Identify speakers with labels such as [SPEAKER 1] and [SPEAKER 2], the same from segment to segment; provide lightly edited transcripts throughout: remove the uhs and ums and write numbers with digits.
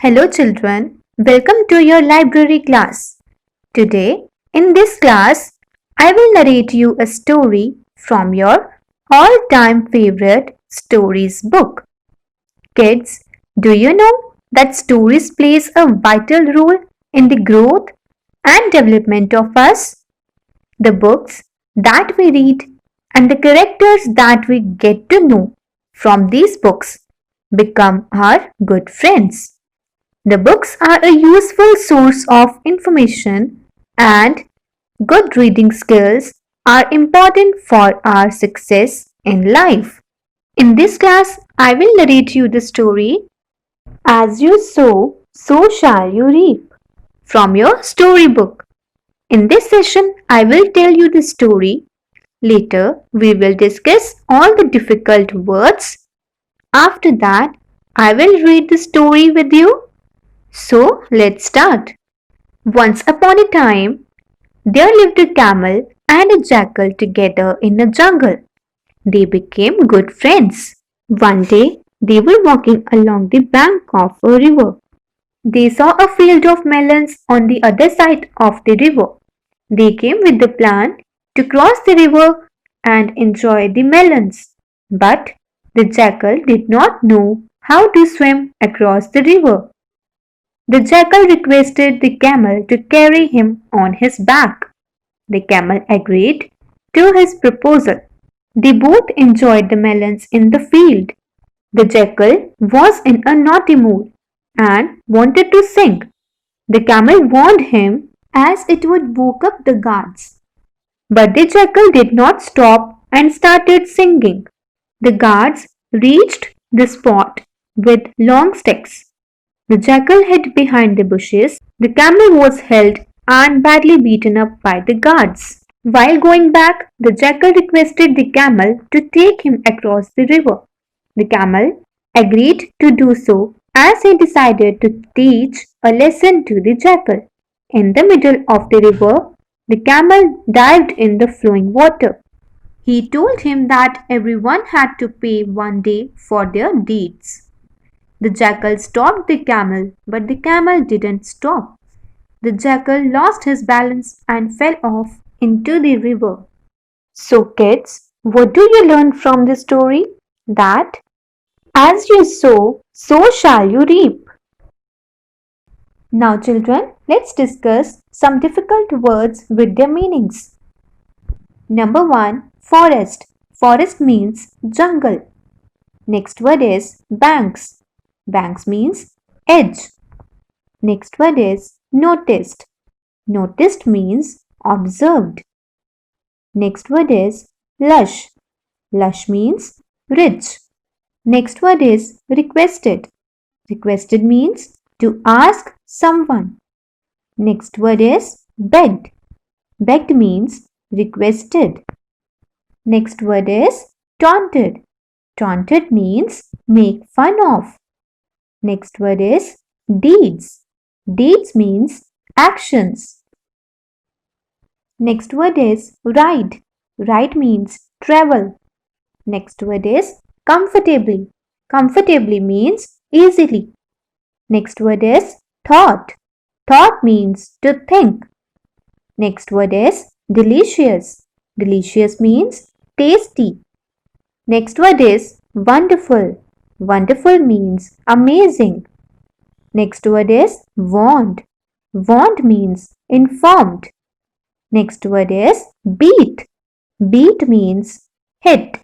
[SPEAKER 1] Hello children, welcome to your library class. Today, in this class, I will narrate you a story from your all-time favorite stories book. Kids, do you know that stories plays a vital role in the growth and development of us? The books that we read and the characters that we get to know from these books become our good friends. The books are a useful source of information and good reading skills are important for our success in life. In this class, I will narrate you the story As You Sow, So Shall You Reap from your storybook. In this session, I will tell you the story. Later, we will discuss all the difficult words. After that, I will read the story with you. So, let's start. Once upon a time, there lived a camel and a jackal together in a jungle. They became good friends. One day, they were walking along the bank of a river. They saw a field of melons on the other side of the river. They came with the plan to cross the river and enjoy the melons. But the jackal did not know how to swim across the river. The jackal requested the camel to carry him on his back. The camel agreed to his proposal. They both enjoyed the melons in the field. The jackal was in a naughty mood and wanted to sing. The camel warned him as it would woke up the guards. But the jackal did not stop and started singing. The guards reached the spot with long sticks. The jackal hid behind the bushes. The camel was held and badly beaten up by the guards. While going back, the jackal requested the camel to take him across the river. The camel agreed to do so as he decided to teach a lesson to the jackal. In the middle of the river, the camel dived in the flowing water. He told him that everyone had to pay one day for their deeds. The jackal stopped the camel, but the camel didn't stop. The jackal lost his balance and fell off into the river. So, kids, what do you learn from this story? That as you sow, so shall you reap. Now, children, let's discuss some difficult words with their meanings. Number 1, forest. Forest means jungle. Next word is banks. Banks means edge. Next word is noticed. Noticed means observed. Next word is lush. Lush means rich. Next word is requested. Requested means to ask someone. Next word is begged. Begged means requested. Next word is taunted. Taunted means make fun of. Next word is deeds. Deeds means actions. Next word is ride. Ride means travel. Next word is comfortably. Comfortably means easily. Next word is thought. Thought means to think. Next word is delicious. Delicious means tasty. Next word is wonderful. Wonderful means amazing. Next word is warned. Warned means informed. Next word is beat. Beat means hit.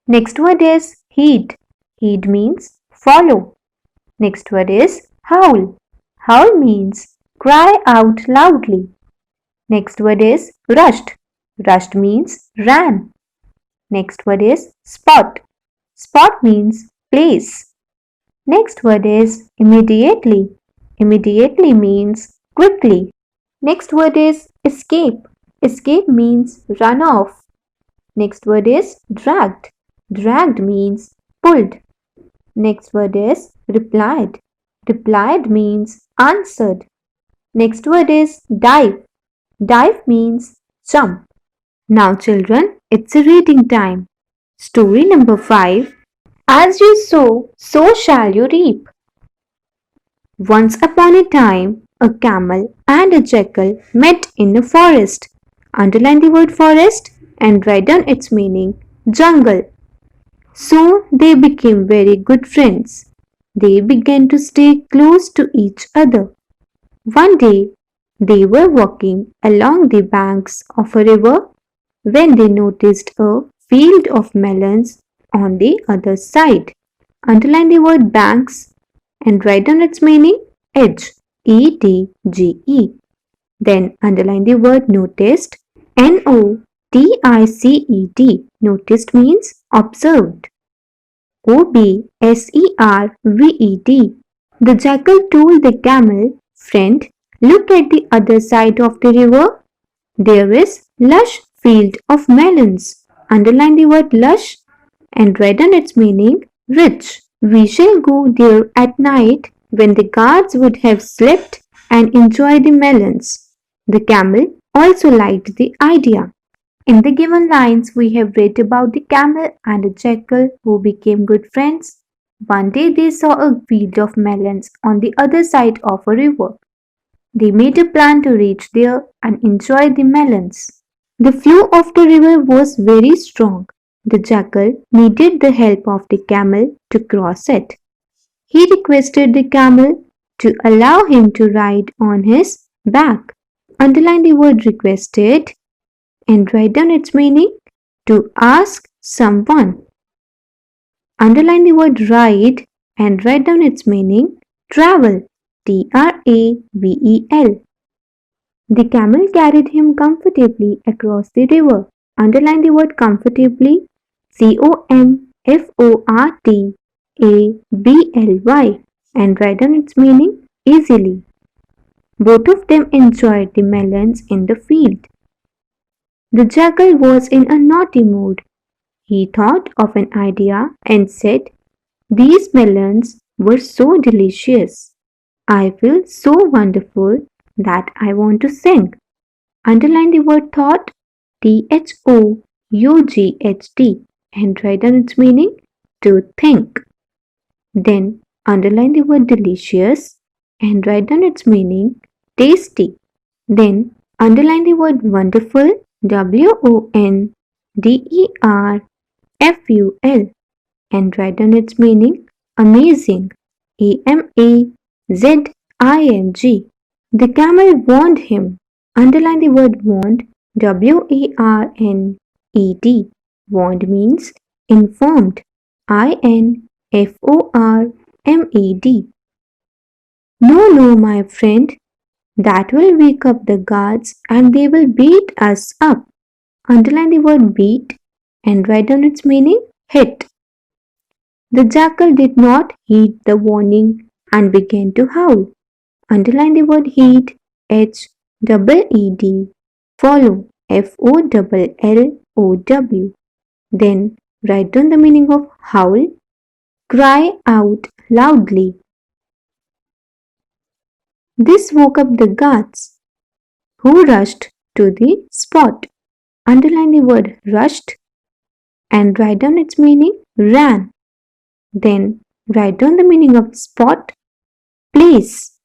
[SPEAKER 1] Next word is heed. Heed means follow. Next word is howl. Howl means cry out loudly. Next word is rushed. Rushed means ran. Next word is spot. Spot means place. Next word is immediately. Immediately means quickly. Next word is escape. Escape means run off. Next word is dragged. Dragged means pulled. Next word is replied. Replied means answered. Next word is dive. Dive means jump. Now children, it's a reading time. Story number 5. As you sow, so shall you reap. Once upon a time, a camel and a jackal met in a forest. Underline the word forest and write down its meaning jungle. So they became very good friends. They began to stay close to each other. One day, they were walking along the banks of a river when they noticed a field of melons on the other side. Underline the word banks and write down its meaning edge. EDGE. Then underline the word noticed. NOTICED. Noticed means observed. OBSERVED. The jackal told the camel, friend, look at the other side of the river. There is lush field of melons. Underline the word lush and write down its meaning rich. We shall go there at night when the guards would have slept and enjoy the melons. The camel also liked the idea. In the given lines, we have read about the camel and a jackal who became good friends. One day they saw a field of melons on the other side of a river. They made a plan to reach there and enjoy the melons. The flow of the river was very strong. The jackal needed the help of the camel to cross it. He requested the camel to allow him to ride on his back. Underline the word requested and write down its meaning to ask someone. Underline the word ride and write down its meaning travel. TRAVEL. The camel carried him comfortably across the river. Underline the word comfortably. COMFORTABLY and write down its meaning easily. Both of them enjoyed the melons in the field. The jackal was in a naughty mood. He thought of an idea and said, these melons were so delicious. I feel so wonderful that I want to sing. Underline the word thought, THOUGHT, and write down its meaning to think. Then underline the word delicious and write down its meaning tasty. Then underline the word wonderful, WONDERFUL, and write down its meaning amazing, AMAZING. The camel warned him. Underline the word warned, WARNED. Warned means informed, INFORMED. No, no, my friend, that will wake up the guards and they will beat us up. Underline the word beat and write down its meaning hit. The jackal did not heed the warning and began to howl. Underline the word heed, HEED. Follow, FOLLOW. Then write down the meaning of howl. Cry out loudly. This woke up the guards, who rushed to the spot. Underline the word rushed and write down its meaning ran. Then write down the meaning of spot, place.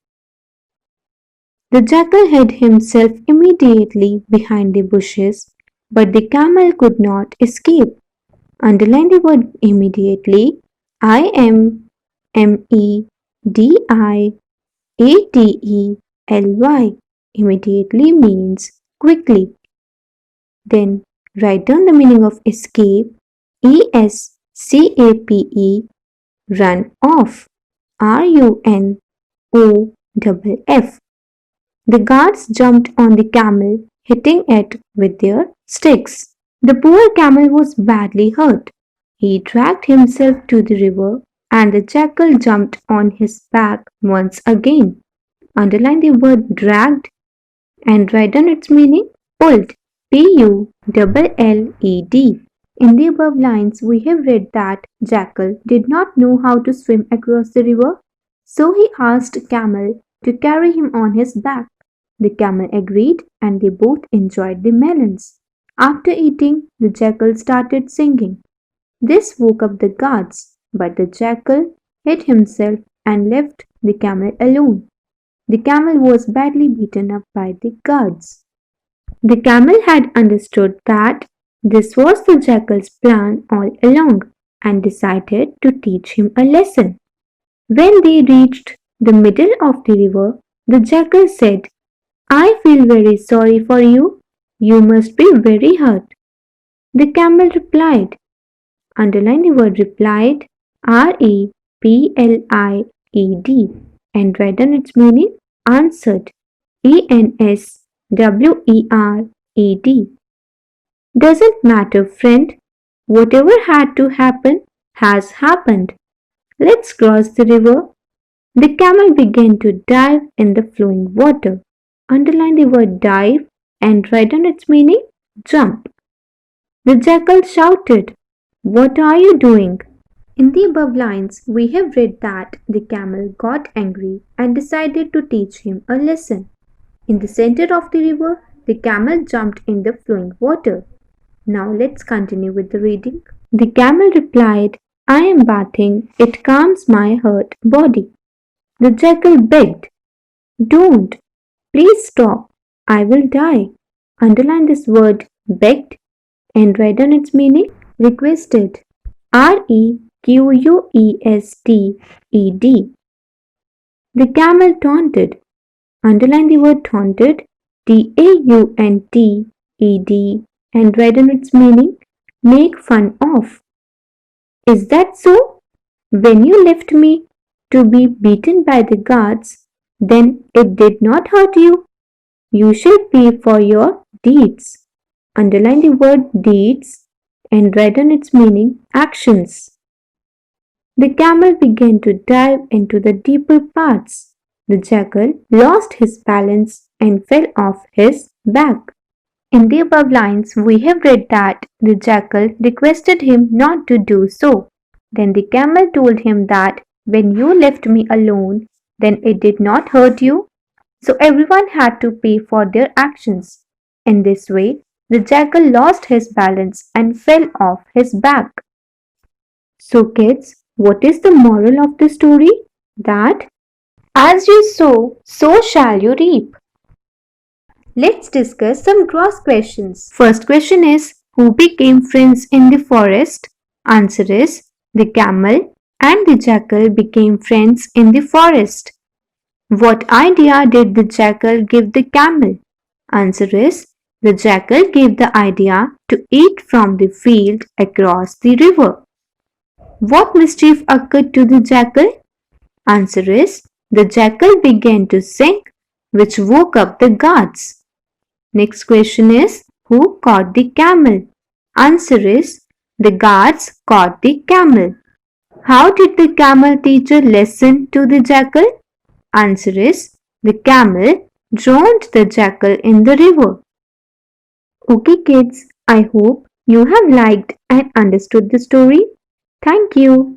[SPEAKER 1] The jackal hid himself immediately behind the bushes, but the camel could not escape. Underline the word immediately, IMEDIATELY. Immediately means quickly. Then write down the meaning of escape, ESCAPE, run off, RUNOFF. The guards jumped on the camel, hitting it with their sticks. The poor camel was badly hurt. He dragged himself to the river and the jackal jumped on his back once again. Underline the word dragged and write down its meaning pulled. PULLED. In the above lines, we have read that Jackal did not know how to swim across the river, so he asked Camel to carry him on his back. The camel agreed and they both enjoyed the melons. After eating, the jackal started singing. This woke up the guards, but the jackal hid himself and left the camel alone. The camel was badly beaten up by the guards. The camel had understood that this was the jackal's plan all along and decided to teach him a lesson. When they reached the middle of the river, the jackal said, I feel very sorry for you. You must be very hurt. The camel replied, underline the word replied, replied, and write down its meaning, answered, answered. Doesn't matter, friend. Whatever had to happen has happened. Let's cross the river. The camel began to dive in the flowing water. Underline the word dive and write down its meaning, jump. The jackal shouted, What are you doing? In the above lines, we have read that the camel got angry and decided to teach him a lesson. In the center of the river, the camel jumped in the flowing water. Now let's continue with the reading. The camel replied, I am bathing, it calms my hurt body. The jackal begged, Don't, please stop, I will die. Underline this word begged and write down its meaning, requested. requested. The camel taunted. Underline the word taunted, taunteded, and write down its meaning, make fun of. Is that so? When you left me to be beaten by the guards, then it did not hurt you. You shall pay for your deeds. Underline the word deeds and write down its meaning, actions. The camel began to dive into the deeper parts. The jackal lost his balance and fell off his back. In the above lines, we have read that the jackal requested him not to do so. Then the camel told him that when you left me alone, then it did not hurt you. So everyone had to pay for their actions. In this way, the jackal lost his balance and fell off his back. So kids, what is the moral of the story? That as you sow, so shall you reap. Let's discuss some cross questions. First question is, who became friends in the forest? Answer is, the camel and the jackal became friends in the forest. What idea did the jackal give the camel? Answer is, the jackal gave the idea to eat from the field across the river. What mischief occurred to the jackal? Answer is, the jackal began to sing, which woke up the guards. Next question is, who caught the camel? Answer is, the guards caught the camel. How did the camel teach a lesson to the jackal? Answer is, the camel drowned the jackal in the river. Okay kids, I hope you have liked and understood the story. Thank you.